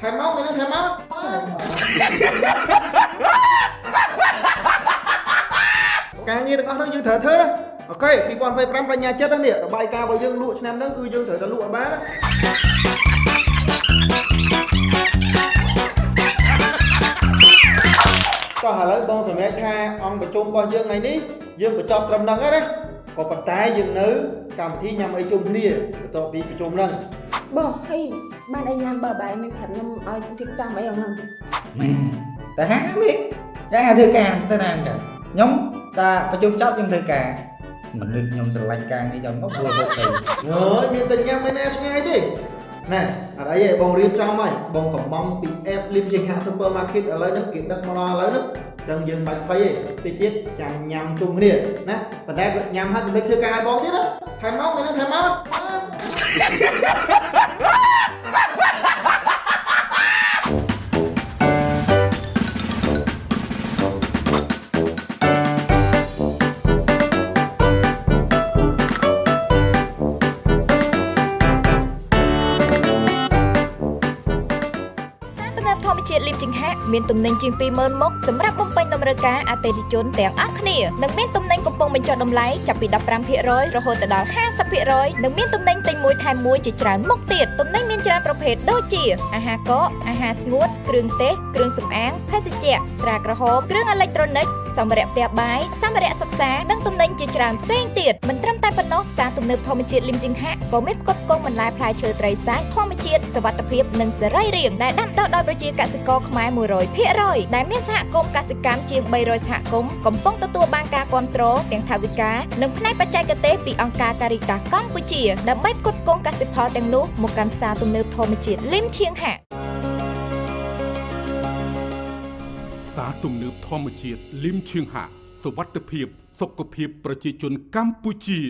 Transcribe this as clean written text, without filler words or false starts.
thèm máu thì nó thèm máu càng nghe được có nó như thở thế đó ok vì còn phải pram nhà chết đó nè bài ca bao dương lụa xem đó cứ dương thở ta lụa bá đóก็หาเลยบองสมัยท่าองประชุมบอdương ngày ní dươngประจอบตำนังáนะก็ปัจจัยdương nữ cầm thi nhằm ấy chung niaต่อปีประชุมนั่นบอกให้บ้านไอ้ยามบ่บ่ายไม่แถมน้ำอ้อยทิพย์จ้างไว้อย่างนั้น แต่หาbiết ra hà thư càng tên nào cả nhóm ta phải chung chóc trong thư càng mình được nhóm sự lạnh càng đi dòng ngốc vừa vô tình rồi miền tình nhau mấy nè ngay đi nè ở đây vậy bông riêng trong mày bông cổng bông bị ép liêm trình hạ supermarket ở lấy nước kiện đất mà lấy nước chân dương bạch phây thì chết chẳng nhằm chung liền nè và đây nhằm hai cái thư càng hai bông tiếp đó thèm máu thì nó thèm máuជាតិលីបចិង្ហាមានទំនិញជាង 20000 មុខសម្រាប់បំពេញតម្រូវការអតិថិជនទាំងអស់គ្នានិងមានទំនិញកំពុងបញ្ចុះតម្លៃចាប់ពី 15% រហូតដល់ 50% និងមានទំនិញទិញមួយថែមមួយជាច្រើនមុខទៀតទំនិញមានច្រើនប្រភេទដូចជាអាហារកកអាហារស្ងួតគ្រឿងទេសគ្រឿងសម្អាងភេសជ្ជៈស្រាក្រហមគ្រឿងអេឡិចត្រូនិកសម្ភារៈផ្ទះបាយសម្ភារៈសិក្សានិងទំនិញជាច្រើនផ្សេងទៀតមិនត្រឹមតែប៉ុណ្ណោះផ្សារទំនើបធម្មជាតិលីមចិង្ហាក៏មានផ្គត់ផ្គង់បន្លែផ្លែឈើត្រីសាច់ធម្មជាតិសុវត្ថិភាពនិងសេរីរាង្គដែលដាំដុះដោយប្រជាកសិករខ្មែរ 100% ដែលមានសហគមន៍កសិកម្មជាង 300 សហគមន៍កំពុងទទួលបានការគាំទ្រទាំងថវិកានិងផ្នែកបច្ចេកទេសពីអង្គការការីតាសកម្ពុជាដើម្បីផ្គត់ផ្គង់កសិផលទាំងនោះមកកាន់ផ្សារទំនើបធម្មជាតិលីមឈៀងហាផ្សារទំនើបធម្មជាតិលីមឈៀងហាសុវត្ថិភាពសុខភាពប្រជាជនកម្ពុជា